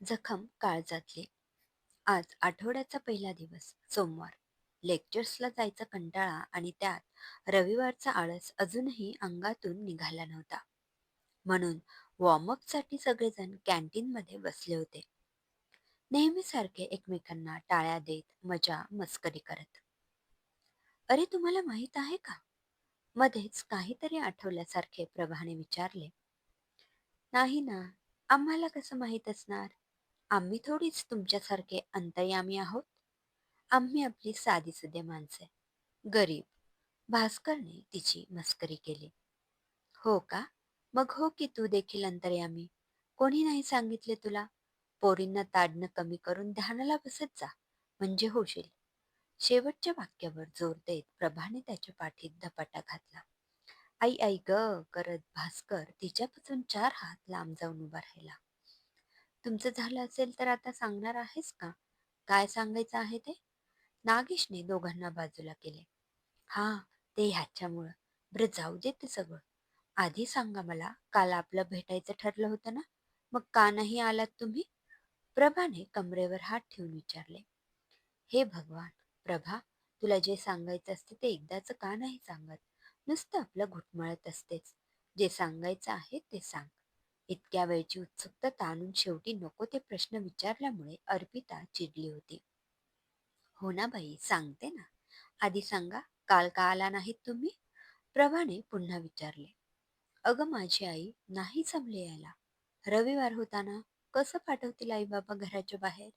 जखम काळजातली. आज आठवड्याचा पहिला दिवस सोमवार. लेक्चर्सला जायचा कंटाळा आणि त्यात रविवारचा आळस अजूनही अंगातून निघाला नव्हता. म्हणून वॉर्मअपसाठी सगळेजण कॅन्टीनमध्ये बसले होते. नेहमीसारखे एकमेकांना टाळ्या देत मजा मस्करी करत. अरे, तुम्हाला माहित आहे का? मध्येच काहीतरी आठवल्यासारखे प्रभाने विचारले. नाही ना, आम्हाला कसं माहीत असणार? आम्ही थोडीच तुमच्यासारखे अंतर्यामी आहोत. आम्ही आपली साधीसुधे माणसे, गरीब. भास्करने तिची मस्करी केली. हो का? मग हो की तू देखील अंतर्यामी. कोणी नाही सांगितले तुला? पोरींना ताडणं कमी करून ध्यानाला बसत जा, म्हणजे होशील. शेवटच्या वाक्यावर जोर देत प्रभाने त्याच्या पाठीत धपाटा घातला. आई आई ग करत भास्कर तिच्यापासून 4 हात लांब जाऊन उभा राहिला. तुमचं झालं असेल तर आता सांगणार आहेस का? काय सांगायचं आहे ते? नागेशने दोघांना बाजूला केले. हा, ते ह्याच्यामुळं. बरं, जाऊ दे ते सगळं. आधी सांगा मला, काल आपलं भेटायचं ठरलं होतं ना? मग का नाही आलात तुम्ही? प्रभाने कमरेवर हात ठेवून विचारले. हे भगवान! प्रभा, तुला जे सांगायचं असते ते एकदाच का नाही सांगत? नुसतं आपलं घुटमळत असतेच. जे सांगायचं आहे ते सांग. इतक्या वेळची उत्सुकता ताणून शेवटी नको ते प्रश्न विचारल्यामुळे अर्पिता चिडली होती. हो ना बाई, सांगते ना. आधी सांगा, काल का आला नाहीत तुम्ही? प्रभाने पुन्हा विचारले. अगं माझी आई, नाही जमले यायला. रविवार होता ना. कसं पाठवतील आई बाबा घराच्या बाहेर?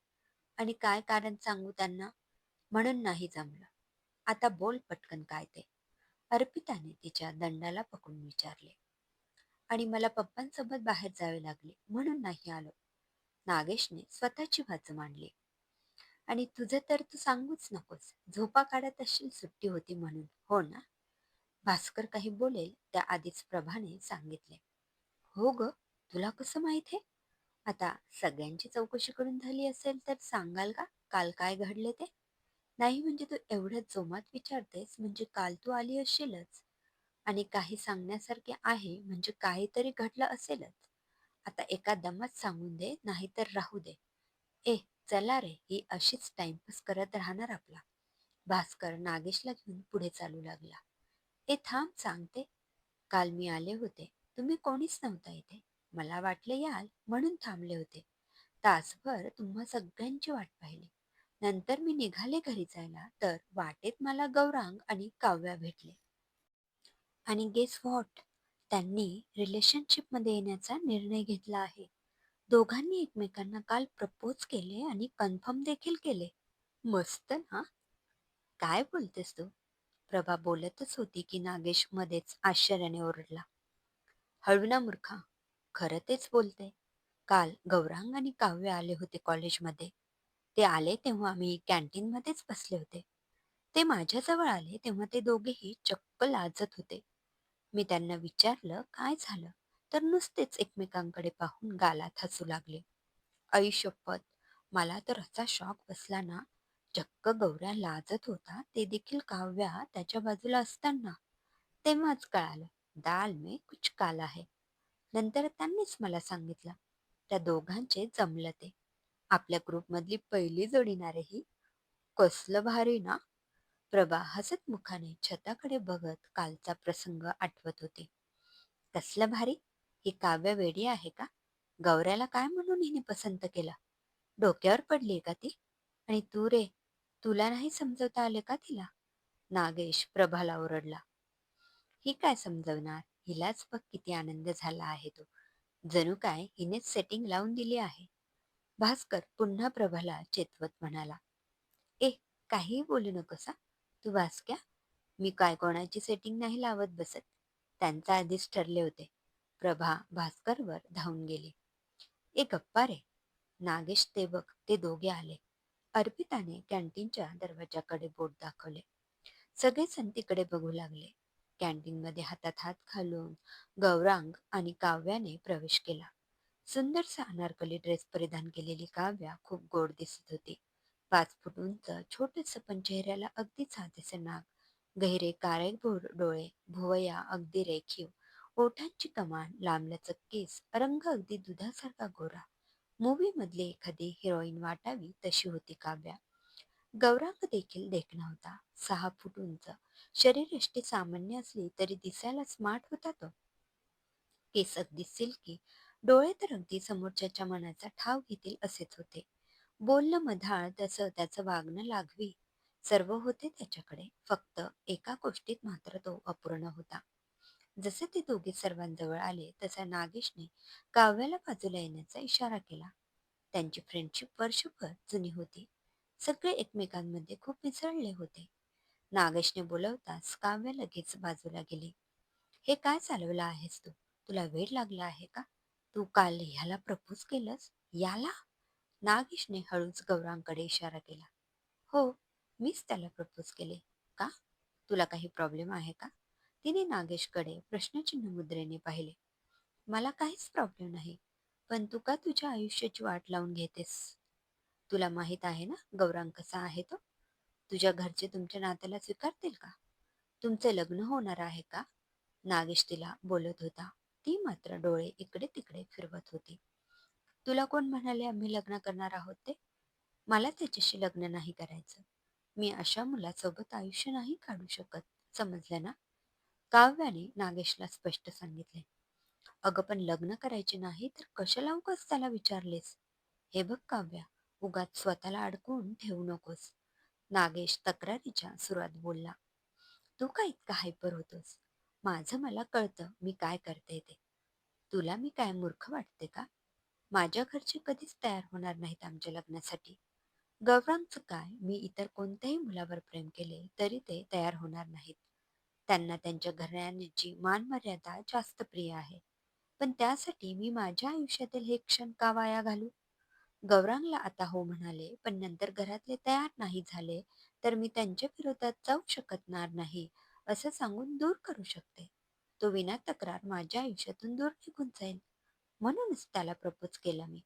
आणि काय कारण सांगू त्यांना? म्हणून नाही जमलं. आता बोल पटकन काय ते. अर्पिताने तिच्या दंडाला पकडून विचारले. आणि मला पप्पांसोबत बाहेर जावे लागले म्हणून नाही आलो. नागेशने स्वतःची बाजू मांडली. आणि तुझं तर तू सांगूच नकोस. झोपा काढत असशील सुट्टी होती म्हणून, हो ना? भास्कर काही बोलेल त्या आधीच प्रभाने सांगितले. हो ग, तुला कसं माहित आहे? आता सगळ्यांची चौकशी करून झाली असेल तर सांगाल का काल काय घडले ते? नाही म्हणजे तू एवढ्या जोमात विचारतेस म्हणजे काल तू आली असशीलच. आणि काही सांगण्यासारखे आहे म्हणजे काहीतरी घडलं असेलच. आता एका दमात सांगून दे, नाहीतर राहू दे. ए, चला रे, ही अशीच टाइमपास करत राहणार आपला. भास्कर नागेशला घेऊन पुढे चालू लागला. ए थांब, सांगते. काल मी आले होते. तुम्ही कोणीच नव्हता इथे. मला वाटले याल म्हणून थांबले होते. तासभर तुम्हा सगळ्यांची वाट पाहिली. नंतर मी निघाले घरी जायला तर वाटेत मला गौरांग आणि काव्या भेटले. आणि गेस व्हॉट? त्यांनी रिलेशनशिपमध्ये येण्याचा निर्णय घेतला आहे. दोघांनी एकमेकांना काल प्रपोज केले आणि कन्फर्म देखील केले. मस्त ना? काय बोलतेस तू? प्रभा बोलतच होती की नागेश मध्येच आश्चर्याने ओरडला. हळू ना मूर्खा, खरं तेच बोलते. काल गौरांग आणि काव्य आले होते कॉलेजमध्ये. ते आले तेव्हा आम्ही कॅन्टीनमध्येच बसले होते. ते माझ्याजवळ आले तेव्हा ते दोघेही चक्क लाजत होते. मी त्यांना विचारलं काय झालं, तर नुसतेच एकमेकांकडे पाहून गालात हसू लागले. आई शपथ, मला तर असा शॉक बसला ना. चक्क गौऱ्या लाजत होता ते देखील काव्या त्याच्या बाजूला असताना. तेव्हाच कळालं, दाल में कुछ काला है. नंतर त्यांनीच मला सांगितलं. त्या दोघांचे जमलं ते. आपल्या ग्रुपमधली पहिली जोडी ना रे ही. कसलं भारी ना? प्रभा हसत मुखाने छताकडे बघत कालचा प्रसंग आठवत होती. कसलं भारी? ही काव्य वेडी आहे का? गौऱ्याला काय म्हणून हिने पसंत केला? डोक्यावर पडली का ती? आणि तू रे, तुला नाही समजवता आले का तिला? नागेश प्रभाला ओरडला. ही काय समजवणार? हिलाच बघ किती आनंद झाला आहे तो. जणू काय हिनेच सेटिंग लावून दिली आहे. भास्कर पुन्हा प्रभाला चेतवत म्हणाला. ए, काहीही बोलू नकोस हा. तू भासक्या. मी काय कोणाची सेटिंग नाही लावत बसत. त्यांचा आधीच ठरले होते. प्रभा भास्करवर धावून गेली. ए गप्पा रे. नागेश, ते बघ, ते दोघे आले. अर्पिताने कॅन्टीनच्या दरवाजाकडे बोट दाखवले. सगळेजण तिकडे बघू लागले. कॅन्टीनमध्ये हातात हात घालून गौरांग आणि काव्याने प्रवेश केला. सुंदरसा अनारकली ड्रेस परिधान केलेली काव्या खूप गोड दिसत होती. 5 फूट उंच, छोटस पण चेहऱ्याला अगदी साधेसे नाक, गहिरे काळे डोळे, भुवया अगदी रेखीव, ओठांची कमान, लांबलचक केस, रंग अगदी दुधासारखा गोरा. मूवी मधली एखादी हिरोईन वाटावी तशी होती काव्या. गौरांग देखील देखणा होता. 6 फूट उंच. शरीरयष्टी सामान्य असली तरी दिसायला स्मार्ट होता तो. केस अगदी सिल्की, डोळे तर अगदी समोरच्याच्या मनाचा ठाव घेतील असेच होते. बोलणं मधाळ, तसं त्याचं वागणं लागवी. सर्व होते त्याच्याकडे, फक्त एका गोष्टीत मात्र तो अपूर्ण होता. जसे ते दोघे सर्वांजवळ आले तसा नागेशने काव्याला बाजूला येण्याचा इशारा केला. त्यांची फ्रेंडशिप वर्षभर जुनी होती. सगळे एकमेकांमध्ये खूप मिसळले होते. नागेशने बोलवताच काव्य लगेच बाजूला गेली. हे काय चालवलं आहेस तू? तुला वेड लागला आहे का? तू काल ह्याला प्रपोज केलंस? याला? नागेशने हळूच गौरांकडे इशारा केला. हो, मीच त्याला प्रपोज केले. का? तुला काही प्रॉब्लेम आहे का? तिने नागेशकडे प्रश्नचिन्ह मुद्रेने पाहिले. मला काहीच प्रॉब्लेम नाही. पण तू का तुझ्या आयुष्याची वाट लावून घेतेस? तुला माहित आहे ना गौरांग कसा आहे तो? तुझ्या घरचे तुमच्या नात्याला स्वीकारतील का? तुमचे लग्न होणार आहे का? नागेश तिला बोलत होता. ती मात्र डोळे इकडे तिकडे फिरवत होती. तुला कोण म्हणाले आम्ही लग्न करणार आहोत ते? मला त्याच्याशी लग्न नाही करायचं. मी अशा मुलासोबत आयुष्य नाही काढू शकत. समजलं ना? काव्याने नागेशला स्पष्ट सांगितले. अगं पण लग्न करायचे नाही तर कशाला उगाच त्याला विचारलेस? हे बघ काव्या, उगाच स्वतःला अडकवून ठेवू नकोस. नागेश तक्रारीच्या सुरात बोलला. तू का इतका हायपर होतोस? माझं मला कळतं मी काय करते ते. तुला मी काय मूर्ख वाटते का? माझ्या घरचे कधीच तयार होणार नाहीत आमच्या लग्नासाठी. गौरांगचं काय, मी इतर कोणत्याही मुलावर प्रेम केले तरी ते तयार होणार नाहीत. त्यांना त्यांच्या घराण्याची मानमर्यादा जास्त प्रिय आहे. पण त्यासाठी मी माझ्या आयुष्यातील हे क्षण का वाया घालू? गौरांगला आता हो म्हणाले, पण नंतर घरातले तयार नाही झाले तर मी त्यांच्या विरोधात जाऊ शकणार नाही असं सांगून दूर करू शकते. तो विना तक्रार माझ्या आयुष्यातून दूर निघून जाईल. म्हणूनच त्याला प्रपोज केला मी.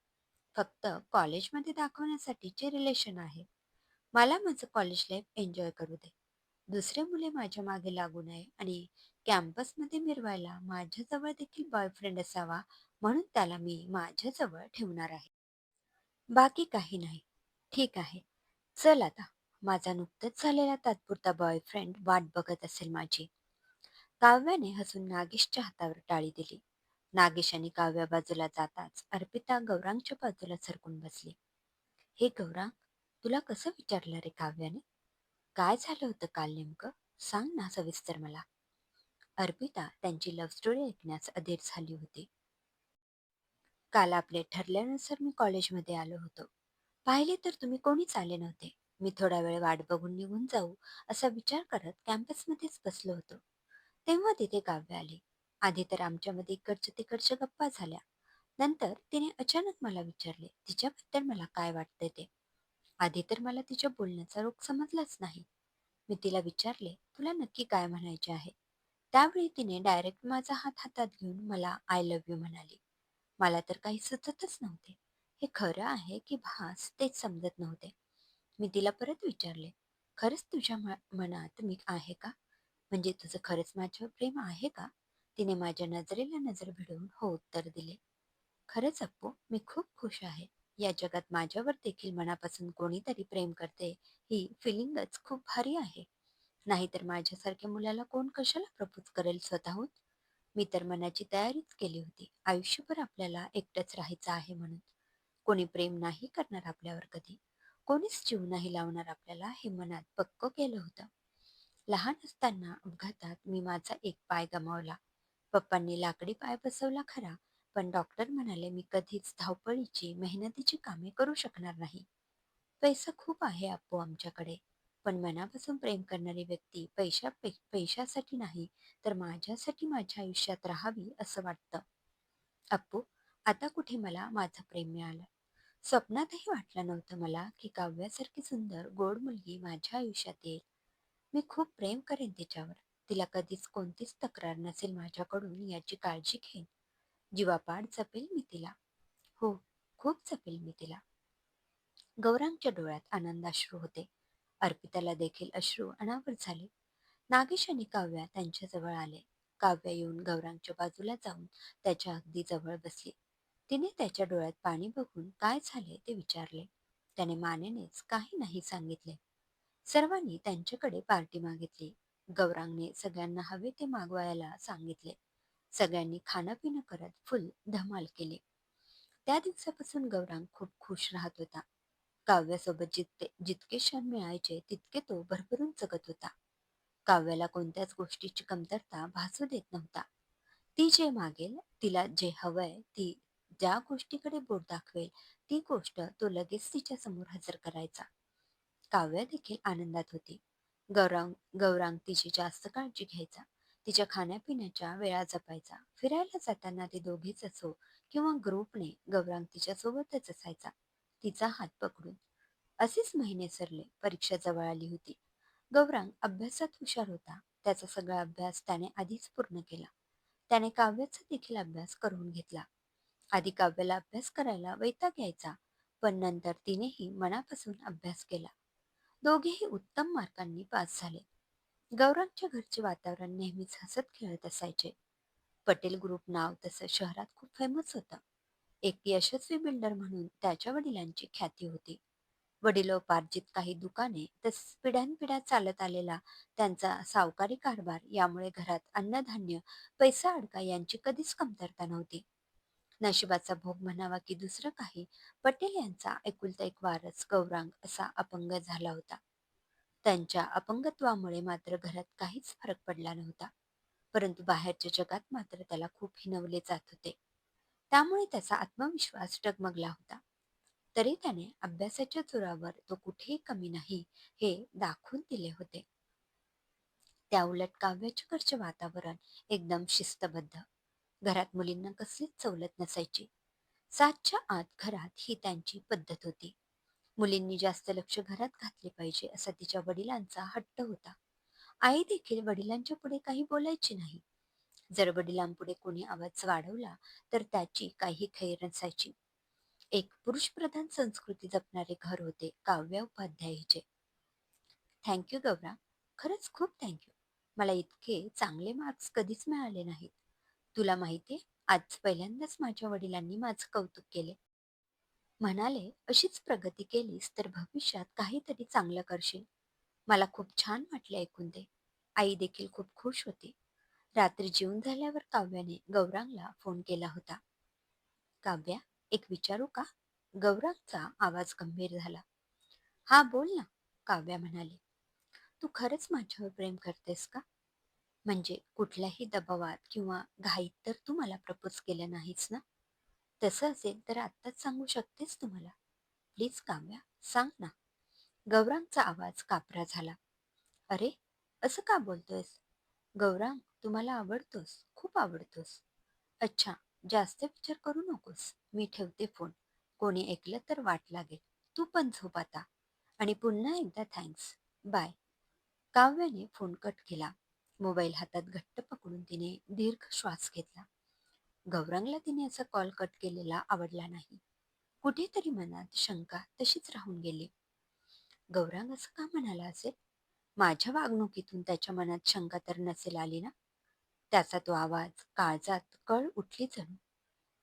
फक्त कॉलेजमध्ये दाखवण्यासाठीचे रिलेशन आहे. मला माझं कॉलेज लाईफ एन्जॉय करू दे. दुसरे मुले माझ्या मागे लागू नये आणि कॅम्पसमध्ये मिरवायला माझ्याजवळ देखील बॉयफ्रेंड असावा, म्हणून त्याला मी माझ्याजवळ ठेवणार आहे. बाकी काही नाही. ठीक आहे. चल आता. माझा नुकताच झालेला तात्पुरता बॉयफ्रेंड वाट बघत असेल माझी. काव्याने हसून नागेशच्या हातावर टाळी दिली. नागेश आणि काव्या बाजूला जाताच अर्पिता गौरांगच्या बाजूला सरकून बसली. हे गौरांग, तुला कसं विचारलं रे काव्याने? काय झालं होतं काल नेमकं? सांग ना सविस्तर मला. अर्पिता त्यांची लव्ह स्टोरी ऐकण्यास अधीर झाली होती. काल आपले ठरल्यानुसार मी कॉलेजमध्ये आलो होतो. पाहिले तर तुम्ही कोणीच आले नव्हते. मी थोडा वेळ वाट बघून निघून जाऊ असा विचार करत कॅम्पसमध्येच बसलो होतो. तेव्हा तिथे काव्य आली. आधी तर आमच्यामध्ये इकडच्या तिकडच्या गप्पा झाल्या. नंतर तिने अचानक मला विचारले तिच्याबद्दल मला काय वाटते ते. आधी तर मला तिच्या बोलण्याचा रोख समजलाच नाही. मी तिला विचारले, तुला नक्की काय म्हणायचे आहे? त्यावेळी तिने डायरेक्ट माझा हात हातात घेऊन मला आय लव्ह यू म्हणाली. मला तर काही सुचतच नव्हते. हे खरं आहे की भास तेच समजत नव्हते. मी तिला परत विचारले, खरंच तुझ्या मनात मी आहे का? म्हणजे तुझं खरंच माझ्यावर प्रेम आहे का? तिने माझ्या नजरेला नजर भिडवून हो उत्तर दिले. खरंच अप्पू, मी खूप खुश आहे. या जगात माझ्यावर देखील मनापासून कोणीतरी प्रेम करते, ही फिलिंगच खूप भारी आहे. नाहीतर माझ्यासारख्या मुलाला कोण कशाला प्रपोज करेल स्वतःहून? मी तर मनाची तयारीच केली होती. आयुष्यभर आपल्याला एकटंच राहायचं आहे म्हणून. कोणी प्रेम नाही करणार आपल्यावर कधी. कोणीच जीव नाही लावणार आपल्याला हे मनात पक्क केलं होतं. लहान असताना अपघातात मी माझा एक पाय गमावला. पप्पांनी लाकडी पाय बसवला खरा, पण डॉक्टर म्हणाले मी कधीच धावपळीची मेहनतीची कामे करू शकणार नाही. पैसा खूप आहे अप्पू आमच्याकडे, पण मनापासून प्रेम करणारी व्यक्ती पैशासाठी नाही तर माझ्यासाठी माझ्या आयुष्यात राहावी असं वाटतं. अप्पू, आता कुठे मला माझं प्रेम मिळालं. स्वप्नातही वाटलं नव्हतं मला की काव्यासारखी सुंदर गोड मुलगी माझ्या आयुष्यात येईल. मी खूप प्रेम करेन तिच्यावर. तिला कधीच कोणतीच तक्रार नसेल माझ्याकडून याची काळजी घेईन. जीवापाड जपेल मी तिला. हो, खूप जपेल मी तिला. गौरांगच्या डोळ्यात आनंदाश्रू होते. अर्पिताला देखील अश्रू अनावर झाले. नागेश आणि काव्या त्यांच्याजवळ आले. काव्या येऊन गौरांगच्या बाजूला जाऊन त्याच्या अगदी जवळ बसली. तिने त्याच्या डोळ्यात पाणी बघून काय झाले ते विचारले. त्याने मानेनेच काही नाही सांगितले. सर्वांनी त्यांच्याकडे पार्टी मागितली. गौरांगने सगळ्यांना हवे ते मागवायला सांगितले. सगळ्यांनी खाणं पिणं करत फुल धमाल केली. त्या दिवसापासून गौरांग खूप खुश राहत होता. काव्यासोबत जितके क्षण मिळायचे तितके तो भरभरून जगत होता. काव्याला कोणत्याच गोष्टीची कमतरता भासू देत नव्हता. ती जे मागेल, तिला जे हवंय, ती ज्या गोष्टीकडे बोट दाखवेल, ती गोष्ट तो लगेच तिच्या समोर हजर करायचा. काव्या देखील आनंदात होती. गौरांग गौरांग तिची जास्त काळजी घ्यायचा. तिच्या खाण्यापिण्याच्या वेळा जपायचा. फिरायला जाताना ते दोघेच असो किंवा ग्रुपने, गौरांग तिच्या सोबतच असायचा, तिचा हात पकडून. असेच महिने सरले. परीक्षा जवळ आली होती. गौरांग अभ्यासात हुशार होता. त्याचा सगळा अभ्यास त्याने आधीच पूर्ण केला. त्याने काव्याचा देखील अभ्यास करून घेतला. आधी काव्याला अभ्यास करायला वैताग यायचा, पण नंतर तिनेही मनापासून अभ्यास केला. दोघेही उत्तम मार्कांनी पास झाले. गौरांगच्या घरचे वातावरण नेहमीच हसत खेळत असायचे. पटेल ग्रुप नाव तसं शहरात खूप फेमस होतं. एक यशस्वी बिल्डर म्हणून त्याच्या वडिलांची ख्याती होती. वडिलोपार्जित काही दुकाने, तसेच पिढ्यानपिढ्या चालत आलेला त्यांचा सावकारी कारभार, यामुळे घरात अन्नधान्य, पैसा अडका यांची कधीच कमतरता नव्हती. नशिबाचा भोग म्हणावा की दुसरं काही, पटेल यांचा एकुलता एक वारस गौरांग असा अपंग झाला होता. त्यांच्या अपंगत्वामुळे मात्र घरात काहीच फरक पडला नव्हता. परंतु बाहेरच्या जगात मात्र त्याला खूप हिणवले जात होते. त्यामुळे त्याचा आत्मविश्वास डगमगला होता. तरी त्याने अभ्यासाच्या जोरावर तो कुठेही कमी नाही हे दाखवून दिले होते. त्याउलट काव्याच्या घरचे वातावरण एकदम शिस्तबद्ध. घरात मुलींना कसलीच सवलत नसायची. 7च्या आत घरात ही त्यांची पद्धत होती. मुलींनी जास्त लक्ष घरात घातले पाहिजे असा तिच्या वडिलांचा हट्ट होता. आई देखील वडिलांच्या पुढे काही बोलायची नाही. जर वडिलांपुढे कोणी आवाज वाढवला तर त्याची काही खैर नसायची. एक पुरुषप्रधान संस्कृती जपणारे घर होते काव्य उपाध्यायचे. थँक्यू गौरा, खरंच खूप थँक्यू. मला इतके चांगले मार्क्स कधीच मिळाले नाहीत. तुला माहितीये, आज पहिल्यांदाच माझ्या वडिलांनी माझं कौतुक केले. म्हणाले, अशीच प्रगती केलीस तर भविष्यात काहीतरी चांगलं करशील. मला खूप छान वाटले ऐकून ते. आई देखील खूप खुश होती. रात्री जेवून झाल्यावर काव्याने गौरांगला फोन केला होता. काव्या, एक विचारू का? गौरांगचा आवाज गंभीर झाला. हा बोल ना, काव्या म्हणाली. तू खरंच माझ्यावर प्रेम करतेस का? म्हणजे कुठल्याही दबावात किंवा घाईत तर तू मला प्रपोज केलं नाहीस ना? तसं असेल तर आत्ताच सांगू शकतेस तू मला. प्लीज काव्या, सांग ना. गौरांगचा आवाज कापरा झाला. अरे, असं का बोलतोयस? गौरांग, तू मला आवडतोस, खूप आवडतोस. अच्छा, जास्त विचार करू नकोस. मी ठेवते फोन. कोणी ऐकलं तर वाट लागेल. तू पण झोप आता. आणि पुन्हा एकदा थँक्स. बाय. काव्याने फोन कट केला. मोबाईल हातात घट्ट पकडून तिने दीर्घ श्वास घेतला. गौरांगला तिने असा कॉल कट केलेला आवडला नाही. कुठेतरी मनात शंका तशीच राहून गेली. गौरांग असं का म्हणाला असेल? माझ्या वागणुकीतून त्याच्या मनात शंका तर नसेल आली ना? त्याचा तो आवाज काळजात कळ उठली जणू.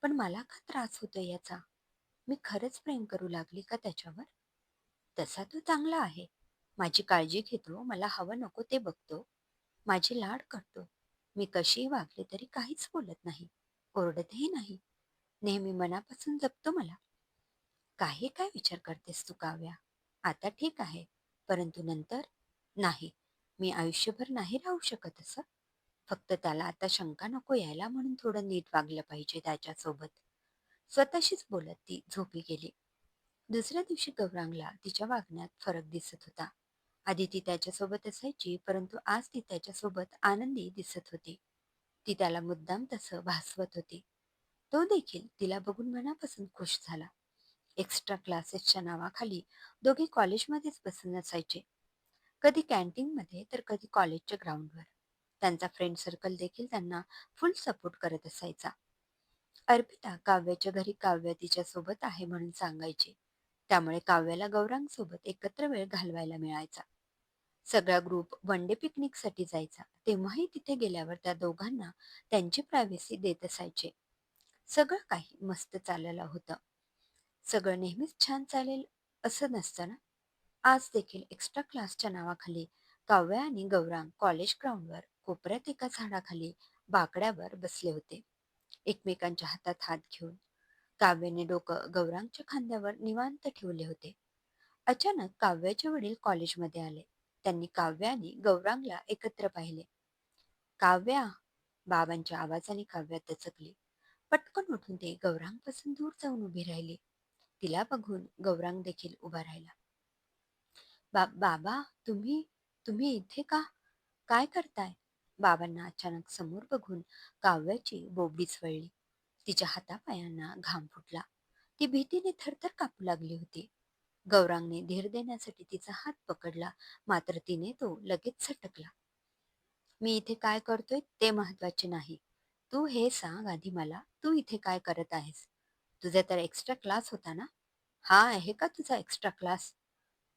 पण मला का त्रास होतोय याचा? मी खरंच प्रेम करू लागली का त्याच्यावर? तसा तो चांगला आहे. माझी काळजी घेतो, मला हवं नको ते बघतो, माझी लाड करतो. मी कशीही वागले तरी काहीच बोलत नाही, ओरडतही नाही. नेहमी मनापासून जपतो मला. काही काय विचार करतेस तू काव्या? आता ठीक आहे, परंतु नंतर नाही. मी आयुष्यभर नाही राहू शकत असं. फक्त त्याला आता शंका नको यायला म्हणून थोडं नीट वागलं पाहिजे त्याच्यासोबत. स्वतःशीच बोलत ती झोपी गेली. दुसऱ्या दिवशी गौरांगला तिच्या वागण्यात फरक दिसत होता. आधी ती त्याच्यासोबत असायची, परंतु आज ती त्याच्यासोबत आनंदी दिसत होती. ती त्याला मुद्दाम तसं भासवत होती. तो देखील तिला बघून मनापासून खुश झाला. एक्स्ट्रा क्लासेसच्या नावाखाली दोघे कॉलेजमध्येच बसून असायचे. कधी कॅन्टीनमध्ये तर कधी कॉलेजच्या ग्राउंडवर. त्यांचा फ्रेंड सर्कल देखील त्यांना फुल सपोर्ट करत असायचा. अर्पिता काव्याच्या घरी काव्य तिच्या सोबत आहे म्हणून सांगायची. त्यामुळे काव्याला गौरांग सोबत एकत्र वेळ घालवायला मिळायचा. सगळा ग्रुप वन डे पिकनिकसाठी जायचा. तेव्हाही तिथे गेल्यावर त्या दोघांना त्यांची प्रायव्हसी देत असायचे. सगळं काही मस्त चाललं होतं. सगळं नेहमीच छान चालेल असं नसतं ना. आज देखील एक्स्ट्रा क्लासच्या नावाखाली काव्या आणि गौरांग कॉलेज ग्राउंडवर कोपऱ्यात एका झाडाखाली बाकड्यावर बसले होते, एकमेकांच्या हातात हात घेऊन. काव्याने डोकं गौरांगच्या खांद्यावर निवांत ठेवले होते. अचानक काव्याचे वडील कॉलेजमध्ये आले. त्यांनी काव्या आणि गौरांगला एकत्र पाहिले. काव्या! बाबांच्या आवाजाने काव्या दचकली. पटकन उठून ते गौरांगपासून दूर जाऊन उभी राहिली. तिला बघून गौरांग देखील उभा राहिला. बाबा, तुम्ही तुम्ही इथे का? काय करताय? बाबांना अचानक समोर बघून काव्याची बोबडीच वळली. तिच्या हातापायांना घाम फुटला. ती भीतीने थरथर कापू लागली होती. गौरांगने धीर देण्यासाठी तिचा हात पकडला, मात्र तिने तो लगेच झटकला. मी इथे काय करतोय ते महत्वाचे नाही. तू हे सांग आधी मला, तू इथे काय करत आहेस? तुझा तर एक्स्ट्रा क्लास होता ना? हा आहे का तुझा एक्स्ट्रा क्लास?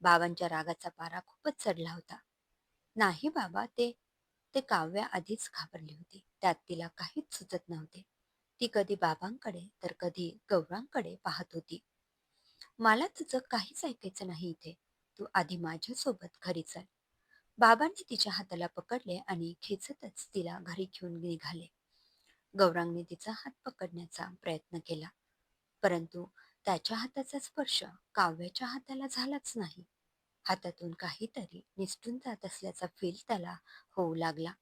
बाबांच्या रागाचा पारा खूपच चढला होता. नाही बाबा, ते ते काव्या आधीच घाबरली होती. त्यात तिला काहीच सुचत नव्हते. ती कधी बाबांकडे तर कधी गौरांकडे पाहत होती. मला तुझं काहीच ऐकायचं नाही इथे. तू आधी माझ्यासोबत घरी चल. बाबांनी तिच्या हाताला पकडले आणि खेचतच तिला घरी घेऊन निघाले. गौरांगने तिचा हात पकडण्याचा प्रयत्न केला, परंतु त्याच्या हाताचा स्पर्श काव्याच्या हाताला झालाच नाही. हातातून काहीतरी निसटून जात असल्याचा फील त्याला होऊ लागला.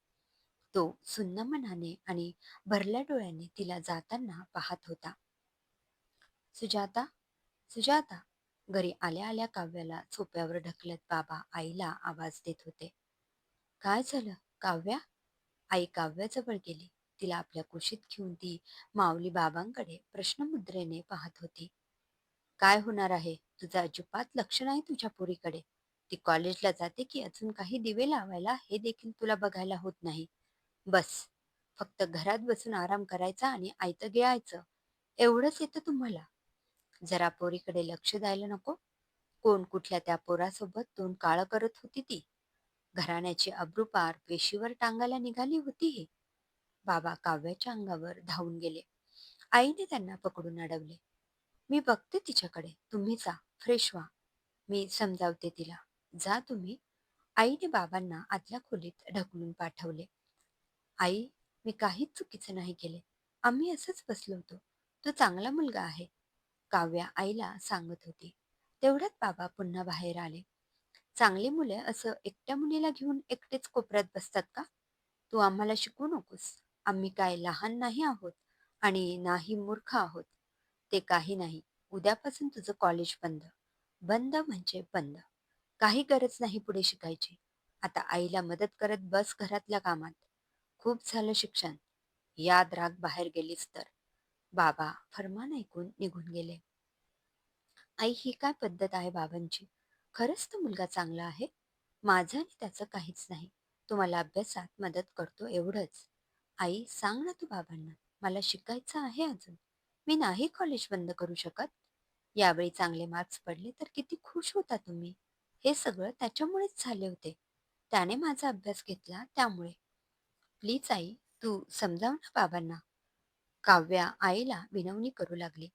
तो सुन्न मनाने आणि भरल्या डोळ्याने तिला जाताना पाहत होता. सुजाता, सुजाता! घरी आल्या आल्या काव्याला सोप्यावर ढकलत बाबा आईला आवाज देत होते. काय झालं काव्या? आई काव्याजवळ गेली. तिला आपल्या कुशीत घेऊन ती माऊली बाबांकडे प्रश्नमुद्रेने पाहत होती. काय होणार आहे? तुझं अजिबात लक्ष नाही तुझ्या पोरीकडे. ती कॉलेजला जाते की अजून काही दिवे लावायला हे देखील तुला बघायला होत नाही. बस, फक्त घरात बसून आराम करायचा आणि आयतं गिळायचं एवढंच येतं तुम्हाला. जरा पोरीकडे लक्ष द्यायला नको? कोण कुठल्या त्या पोरासोबत तोंड काळं करत होती ती? घराण्याची अब्रू पार वेशीवर टांगायला निघाली होती ही. बाबा काव्याच्या अंगावर धावून गेले. आईने त्यांना पकडून अडवले. मी बघते तिच्याकडे, तुम्ही जा, फ्रेश व्हा. मी समजावते तिला. जा तुम्ही. आईने बाबांना आतल्या खोलीत ढकलून पाठवले. आई, मी काहीच चुकीचं नाही केले. आम्ही असंच बसलो होतो. तो चांगला मुलगा आहे, काव्या आईला सांगत होती. तेवढ्यात बाबा पुन्हा बाहेर आले. चांगली मुले असं एकट्या मुलीला घेऊन एकटेच कोपऱ्यात बसतात का? तू आम्हाला शिकवू नकोस. आम्ही काय लहान नाही आहोत आणि नाही मूर्ख आहोत. ते काही नाही. उद्यापासून तुझं कॉलेज बंद. बंद म्हणजे बंद. काही गरज नाही पुढे शिकायची. आता आईला मदत करत बस घरातल्या कामात. खूप झालं शिक्षण. याद राग बाहेर गेलीस तर. बाबा फरमान ऐकून निघून गेले. आई, ही काय पद्धत आहे बाबांची? खरंच तो मुलगा चांगला आहे. माझं आणि त्याचं काहीच नाही. तो मला अभ्यासात मदत करतो एवढंच. आई, सांग ना तू बाबांना. मला शिकायचं आहे अजून. मी नाही कॉलेज बंद करू शकत. यावेळी चांगले मार्क्स पडले तर किती खुश होता तुम्ही. हे सगळं त्याच्यामुळेच झाले होते. त्याने माझा अभ्यास घेतला त्यामुळे. प्लीज आई, तू समजाव ना बाबांना. काव्या आईला विनवणी करू लागली.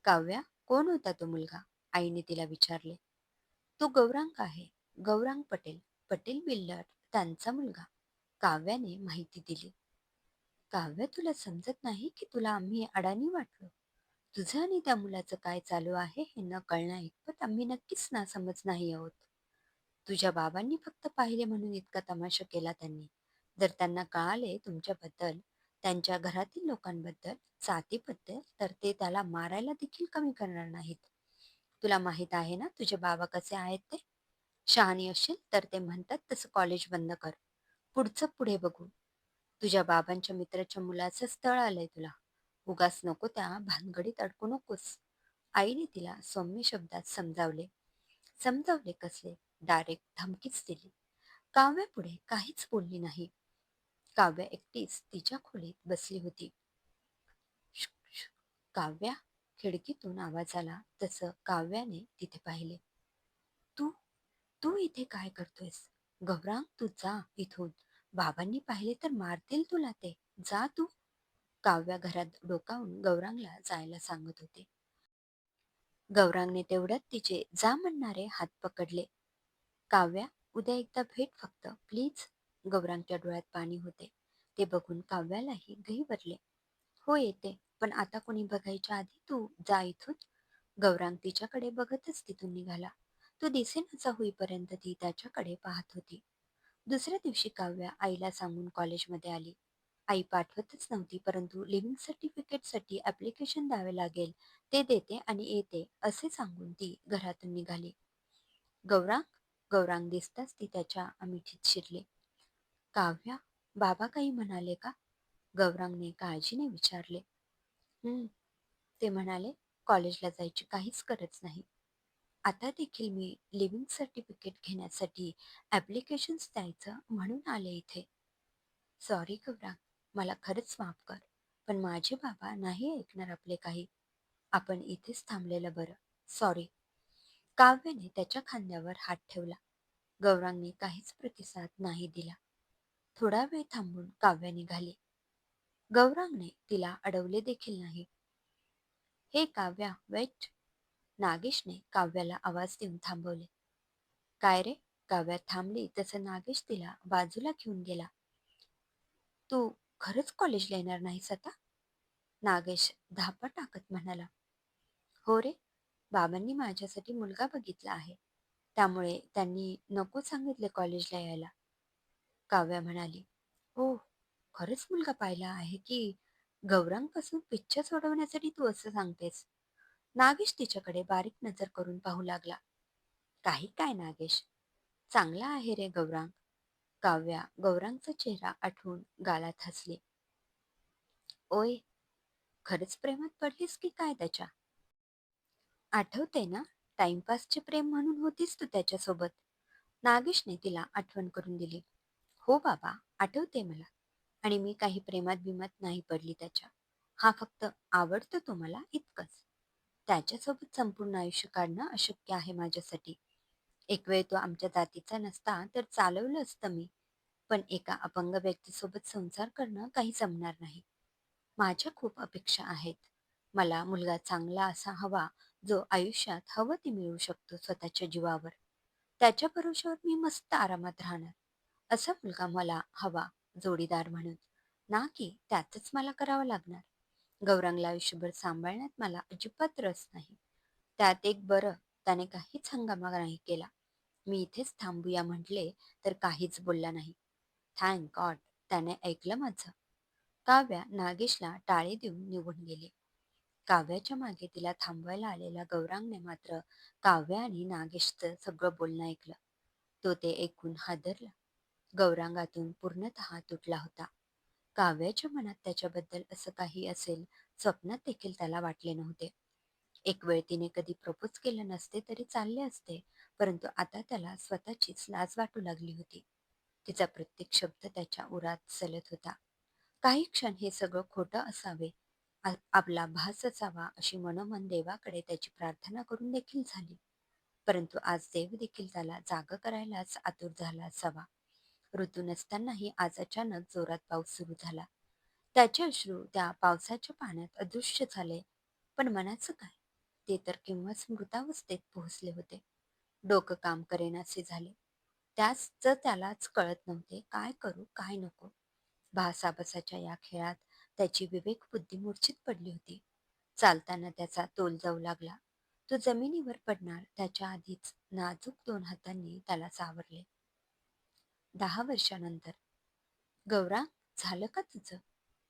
काव्या, कोण होता तो मुलगा? आईने तिला विचारले. तो गौरांग आहे. गौरांग पटेल. पटेल बिल्डर त्यांचा मुलगा. काव्याने माहिती दिली. काव्य, तुला समजत नाही की तुला आम्ही अडाणी वाटलो? तुझं आणि त्या मुलाचं काय चालू आहे हे न कळण्या इतपत आम्ही नक्कीच नासमज नाही आहोत. तुझ्या बाबांनी फक्त पाहिले म्हणून इतका तमाशा केला त्यांनी. जर त्यांना कळाले तुमच्याबद्दल, त्यांच्या घरातील लोकांबद्दल, जातीबद्दल, तर ते त्याला मारायला देखील कमी करणार नाहीत. तुला माहित आहे ना तुझे बाबा कसे आहेत ते? शहाणी असशील तर ते म्हणतात तसं कॉलेज बंद कर. पुढचं पुढे बघू. तुझ्या बाबांच्या मित्राच्या मुलाचं स्थळ आलंय तुला. उगाच नको त्या भानगडीत अडकू नकोस. आईने तिला सौम्य शब्दात समजावले. समजावले कसले? डायरेक्ट धमकीच दिली. काव्या पुढे काहीच बोलली नाही. काव्या एकटीच तिच्या खोलीत बसली होती. शुक, शुक. काव्या! खिडकीतून आवाज आला तसं काव्याने तिथे पाहिले. तू तू इथे काय करतोयस? गौरांग, तू जा इथून. बाबांनी पाहिले तर मारतील तुला ते. जा तू. काव्या घरात डोकावून गौरांगला जायला सांगत होते. गौरांगने तेवढ्यात तिचे जा म्हणणारे हात पकडले. काव्या, उद्या एकदा भेट फक्त प्लीज. गौरांगच्या डोळ्यात पाणी होते. ते बघून काव्यालाही घही. हो येते, पण आता कोणी बघायच्या आधी तू जा इथून. गौरांग तिच्याकडे बघतच तिथून निघाला. तो दिसेनासा होईपर्यंत ती त्याच्याकडे पाहत होती. दुसऱ्या दिवशी काव्या आईला सांगून कॉलेजमध्ये आली. आई पाठवतच नव्हती, परंतु लिव्हिंग सर्टिफिकेटसाठी ॲप्लिकेशन द्यावे लागेल, ते देते आणि येते असे सांगून ती घरातून निघाली. गौरांग, गौरांग दिसताच ती त्याच्या मिठीत शिरली. काव्या, बाबा काही म्हणाले का? गौरांगने काळजीने विचारले. हं, ते म्हणाले कॉलेजला जायची काहीच गरज नाही. आता देखील मी लिव्हिंग सर्टिफिकेट घेण्यासाठी ॲप्लिकेशन्स द्यायचं म्हणून आले इथे. सॉरी गौरांग, मला खरंच माफ कर. पण माझे बाबा नाही ऐकणार आपले काही. आपण इथेच थांबलेलं बरं. सॉरी. काव्याने त्याच्या खांद्यावर हात ठेवला. गौरांगने काहीच प्रतिसाद नाही दिला. थोडा वेळ थांबून काव्या निघाली. गौरांगने तिला अडवले देखील नाही. हे काव्या, वेट. नागेशने काव्याला आवाज देऊन थांबवले. काय रे? काव्या थांबली तसं नागेश तिला बाजूला घेऊन गेला. तू खरंच कॉलेजला येणार नाहीस आता? नागेश धापा टाकत म्हणाला. हो रे, बाबांनी माझ्यासाठी मुलगा बघितला आहे. त्यामुळे त्यांनी नको सांगितले कॉलेजला यायला. काव्या म्हणाली. हो, खरंच मुलगा पाहिला आहे की गौरांगपासून पिच्छा सोडवण्यासाठी तू असं सांगतेस? नागेश तिच्याकडे बारीक नजर करून पाहू लागला. काही काय नागेश, चांगला आहे रे गौरांग. काव्या गौरांगचा चेहरा आठवून गालात हसली. ओय, खरंच प्रेमात पडलीस की काय त्याच्या? आठवते ना, टाइमपासचे प्रेम म्हणून होतीस तू त्याच्यासोबत. नागेशने तिला आठवण करून दिली. हो बाबा, आठवते मला. आणि मी काही प्रेमात बिमात नाही पडली त्याच्या. हा फक्त आवडतो तो मला इतकंच. त्याच्यासोबत संपूर्ण आयुष्य काढणं अशक्य आहे माझ्यासाठी. एक वेळ तो आमच्या जातीचा नसता तर चालवलं असतं मी. पण एका अपंग व्यक्तीसोबत संसार करणं काही जमणार नाही. माझ्या खूप अपेक्षा आहेत. मला मुलगा चांगला असा हवा, जो आयुष्यात हवं ते मिळू शकतो स्वतःच्या जीवावर. त्याच्या भरोश्यावर मी मस्त आरामात राहणार. असा मुलगा मला हवा, जोडीदार म्हणून. ना की त्यातच मला करावं लागणार. गौरांगला आयुष्यभर सांभाळण्यात मला अजिबात रस नाही. त्यात एक बरं, त्याने काहीच हंगामा नाही केला. मी इथेच थांबूया म्हटले तर काहीच बोलला नाही. थँक गॉड, त्याने ऐकलं माझं. काव्या नागेशला टाळे देऊन निघून गेली. काव्याच्या मागे तिला थांबवायला आलेल्या गौरांगने मात्र काव्या आणि नागेशचं सगळं बोलणं ऐकलं. तो ते ऐकून हादरला. गौरांगातून पूर्णतः तुटला होता. काव्याच्या मनात त्याच्याबद्दल असं काही असेल, स्वप्नात देखील त्याला वाटले नव्हते. एक वेळ तिने कधी प्रपोज केलं नसते तरी चालले असते, परंतु आता त्याला स्वतःचीच लाज वाटू लागली होती. तिचा प्रत्येक शब्द त्याच्या उरात सलत होता. काही क्षण हे सगळं खोटं असावे, आपला भास असावा अशी मनोमन देवाकडे त्याची प्रार्थना करून देखील झाली. परंतु आज देव देखील त्याला जाग करायलाच आतुर झाला असावा. ऋतू नसतानाही आज अचानक जोरात पाऊस सुरू झाला. त्याचे अश्रू त्या पावसाच्या पाण्यात अदृश्य झाले. पण मनाचं काय? ते तर केव्हाच मृतावस्थेत पोहोचले होते. डोकं काम करेनासे झाले. त्यालाच कळत नव्हते काय करू काय नको. भासाबसाच्या या खेळात त्याची विवेकबुद्धी मूर्छित पडली होती. चालताना त्याचा तोल जाऊ लागला. तो जमिनीवर पडणार त्याच्या आधीच नाजूक 2 हातांनी त्याला सावरले. 10 वर्षानंतर. गौरा, झालं का तुझं?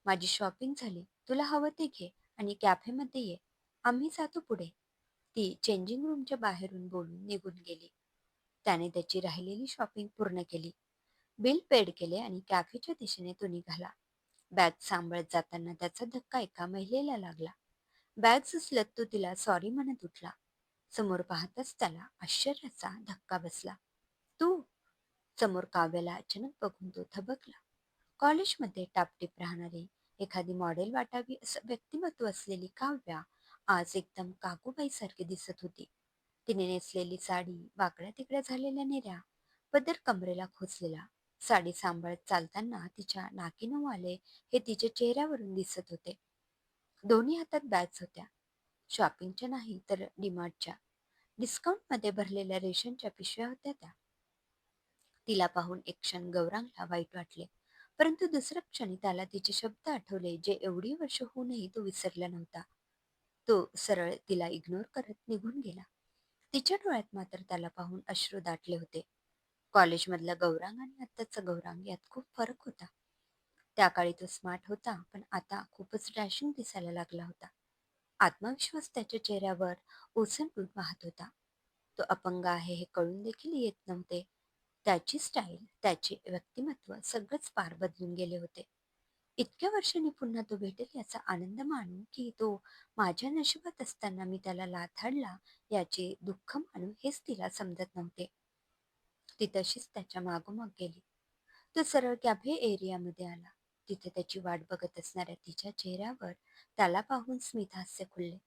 माझी शॉपिंग झाली. तुला हवं ते घे आणि कॅफेमध्ये ये. आम्ही जातो पुढे. ती चेंजिंग रूमच्या बाहेरून बोलून निघून गेली. त्याने त्याची राहिलेली शॉपिंग पूर्ण केली. बिल पेड केले आणि कॅफेच्या दिशेने तो निघाला. बॅग सांभाळत जाताना त्याचा धक्का एका महिलेला लागला. बॅग उचलत तो तिला सॉरी म्हणत उठला. समोर पाहताच त्याला आश्चर्याचा धक्का बसला. तू? समोर काव्याला अचानक बघून तो थबकला. कॉलेजमध्ये टापटीप राहणारी, एखादी मॉडेल वाटावी असं व्यक्तिमत्व असलेली काव्या आज एकदम काकूबाईसारखी दिसत होती. तिने नेसलेली साडी, वाकड्या तिकड्या झालेल्या नेऱ्या, पदर कमरेला खोचलेला, साडी सांभाळत चालताना तिच्या नाकीनऊ आले हे तिच्या चेहऱ्यावरून दिसत होते. दोन्ही हातात बॅग्स होत्या. शॉपिंगच्या नाही तर डिमार्टच्या. डिस्काउंटमध्ये भरलेल्या रेशनच्या पिशव्या होत्या त्या. तिला पाहून एक क्षण गौरांगला वाईट वाटले, परंतु दुसऱ्या क्षणी त्याला तिचे शब्द आठवले जे एवढी वर्ष होऊनही तो विसरला नव्हता. तो सरळ तिला इग्नोर करत निघून गेला. तिच्या डोळ्यात मात्र त्याला पाहून अश्रू दाटले होते. कॉलेजमधला गौरांग आणि आत्ताचा गौरांग यात खूप फरक होता. त्या काळी तो स्मार्ट होता, पण आता खूपच डॅशिंग दिसायला लागला होता. आत्मविश्वास त्याच्या चेहऱ्यावर ओसंडून वाहत होता. तो अपंग आहे हे कळून देखील येत नव्हते. त्याची स्टाईल, त्याचे व्यक्तिमत्व सगळंच पार बदलून गेले होते. इतक्या वर्षांनी पुन्हा तो भेटेल याचा आनंद मानू की तो माझ्या नशिबात असताना मी त्याला लाथाडला याचे दुःख मानू हेच तिला समजत नव्हते. ती तशीच त्याच्या मागोमाग गेली. तो सरळ कॅफे एरियामध्ये आला. तिथे त्याची वाट बघत असणाऱ्या तिच्या चेहऱ्यावर त्याला पाहून स्मितहास्य खुलले.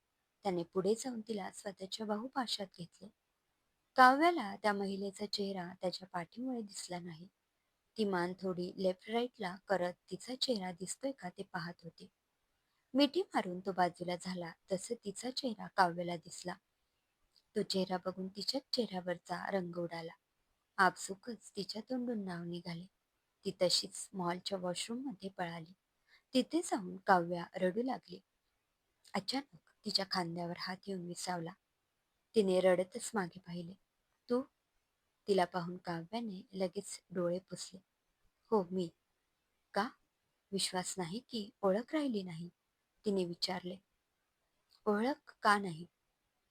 त्याने पुढे जाऊन तिला स्वतःच्या बाहुपाशात घेतले. काव्याला त्या महिलेचा चेहरा त्याच्या पाठीमुळे दिसला नाही. ती मान थोडी लेफ्ट राईटला करत तिचा चेहरा दिसतोय का ते पाहत होती. मिठी मारून तो बाजूला झाला तसं तिचा चेहरा काव्याला दिसला. तो चेहरा बघून तिच्याच चेहऱ्यावरचा रंग उडाला. आपसुकच तिच्या तोंडून नाव निघाले. ती तशीच मॉलच्या वॉशरूममध्ये पळाली. तिथे जाऊन काव्या रडू लागली. अचानक तिच्या खांद्यावर हात येऊन विसावला. तिने रडतच मागे पाहिले. तू? तिला पाहून काव्याने लगेच डोळे पुसले. हो, मी. का? विश्वास नाही की ओळख राहिली नाही? तिने विचारले. ओळख का नाही?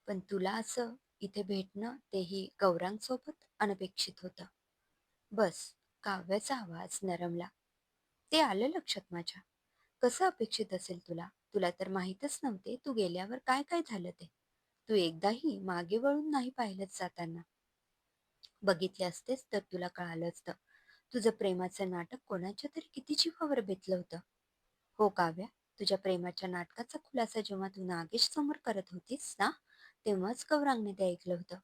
पण तुला असं इथे भेटणं तेही गौरांगसोबत अनपेक्षित होतं. बस. काव्याचा आवाज नरमला. ते आलं लक्षात माझ्या. कसं अपेक्षित असेल तुला? तुला तर माहीतच नव्हते तू गेल्यावर काय काय झालं ते. तू एकदाही मागे वळून नाही पाहिलंच जाताना. बघितले असतेस तर तुला कळालं असतं. तुझं प्रेमाचं नाटक कोणाच्या तरी किती जीवावर बेतलं होतं. हो काव्या, तुझ्या प्रेमाच्या नाटकाचा खुलासा जेव्हा तू नागेश समोर करत होतीस ना, तेव्हाच गौरांगने ते ऐकलं होतं.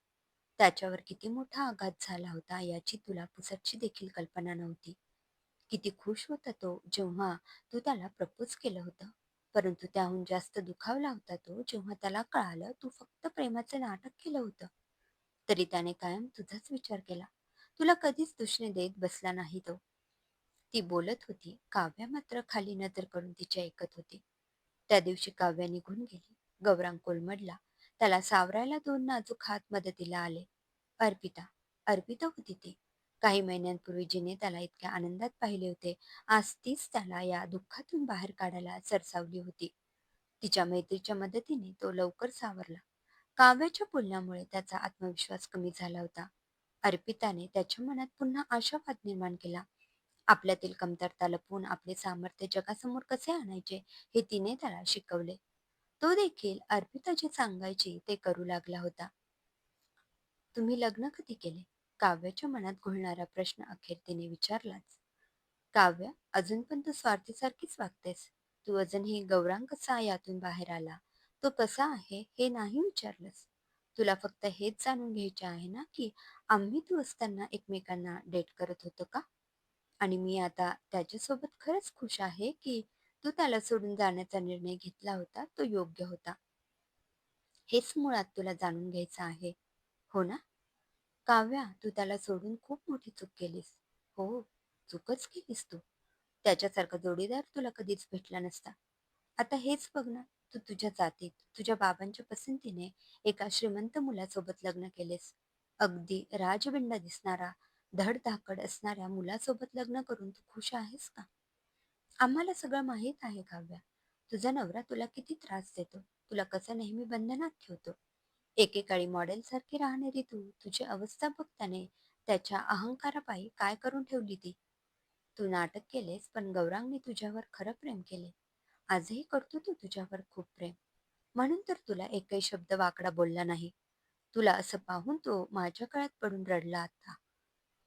त्याच्यावर किती मोठा आघात झाला होता याची तुला पुसटची देखील कल्पना नव्हती. किती खुश होता तो जेव्हा तू त्याला प्रपोज केलं होतं. परंतु त्याहून जास्त दुखावला होता तो जेव्हा त्याला कळालं तू फक्त प्रेमाचं नाटक केलं होतं. तरी त्याने कायम तुझाच विचार केला. तुला कधीच दुष्णे देत बसला नाही तो. ती बोलत होती. काव्या मात्र खाली नजर करून तिचे ऐकत होती. त्या दिवशी काव्या निघून गेली. गौरांग कोलमडला. त्याला सावरायला दोन नाजूक हात मदतीला आले. अर्पिता. अर्पिता होती ती. काही महिन्यांपूर्वी जिने त्याला इतक्या आनंदात पाहिले होते, आज तीच त्याला या दुःखातून बाहेर काढायला सरसावली होती. तिच्या मैत्रीच्या मदतीने तो लवकर सावरला. काव्याच्या बोलण्यामुळे त्याचा आत्मविश्वास कमी झाला होता. अर्पिताने त्याच्या मनात पुन्हा आशावाद निर्माण केला. आपल्यातील कमतरता लपवून आपले सामर्थ्य जगासमोर कसे आणायचे हे तिने त्याला शिकवले. तो देखील अर्पिता जे सांगायची ते करू लागला होता. तुम्ही लग्न कधी केले? काव्याच्या मनात घुळणारा प्रश्न अखेर तिने विचारलाच. काव्य, अजून पण तू स्वार्थीसारखीच वागतेस. तू अजूनही गौरांग कसा यातून बाहेर आला, तो कसा आहे हे नाही विचारलंस. तुला फक्त हेच जाणून घ्यायचे आहे ना की आम्ही तू असताना एकमेकांना डेट करत होतो का? आणि मी आता त्याच्यासोबत खरंच खुश आहे की तू त्याला सोडून जाण्याचा निर्णय घेतला होता तो योग्य होता. हेच मुळात तुला जाणून घ्यायचं आहे. हो ना? काव्या, तू त्याला सोडून खूप मोठी चूक केलीस. हो, चूकच केलीस तू. त्याच्यासारखा जोडीदार तुला कधीच भेटला नसता. आता हेच बघ ना, तू तुझ्या जातीत, तुझ्या बाबांच्या पसंतीने एका श्रीमंत मुलासोबत लग्न केलेस. अगदी राजबिंडा दिसणारा, धडधाकड असणाऱ्या मुलासोबत लग्न करून तू खुश आहेस का? आम्हाला सगळं माहीत आहे काव्या. तुझा नवरा तुला किती त्रास देतो, तुला कसं नेहमी बंधनात ठेवतो. एकेकाळी मॉडेलसारखी राहणारी तू तुझी अवस्था बघताने त्याच्या अहंकारापायी काय करून ठेवली ती. तू नाटक केलेस पण गौरांगने तुझ्यावर खरं प्रेम केले. आजही करतो तू तुझ्यावर खूप प्रेम. म्हणून तर तुला एकही शब्द वाकडा बोलला नाही. तुला असं पाहून तो माझ्या काळात पडून रडला आता.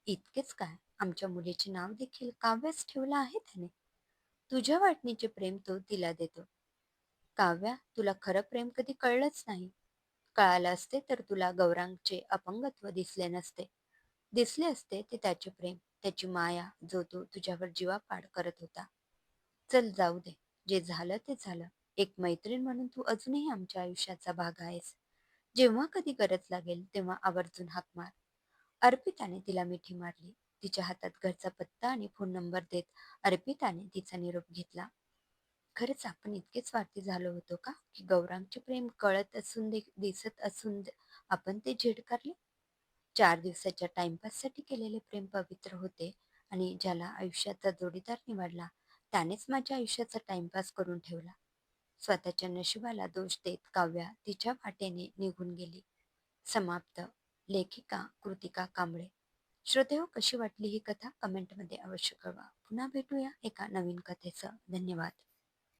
इतकेच काय, आमच्या मुलीचे नाव देखील काव्याच ठेवलं आहे त्याने. तुझ्या वाटणीचे प्रेम तो तिला देतो. काव्या, तुला खरं प्रेम कधी कळलंच नाही. कळालं असते तर तुला गौरांगचे अपंगत्व दिसले नसते. दिसले असते ते त्याचे प्रेम. त्याची माया जो तो तुझ्यावर जीवापाड करत होता. चल जाऊ दे. जे झालं ते झालं. एक मैत्रीण म्हणून तू अजूनही आमच्या आयुष्याचा भाग आहेस. जेव्हा कधी गरज लागेल तेव्हा आवर्जून हाक मार. अर्पिताने तिला मिठी मारली. तिच्या हातात घरचा पत्ता आणि फोन नंबर देत अर्पिताने तिचा निरोप घेतला. खरंच आपण इतके स्वार्थी झालो होतो का, की गौरांगचे प्रेम कळत असून दिसत असून आपण ते झिडकारले? 4 दिवसाच्या टाइमपाससाठी केलेले प्रेम पवित्र होते आणि ज्याला आयुष्याचा जोडीदार निवडला त्यानेच माझ्या आयुष्याचा टाइमपास करून ठेवला. स्वतःच्या नशिबाला दोष देत काव्या तिच्या वाटेने निघून गेली. समाप्त. लेखिका कृतिका कांबळे. श्रोतेहो, कशी वाटली ही कथा कमेंटमध्ये अवश्य कळवा. पुन्हा भेटूया एका नवीन कथेसह. धन्यवाद.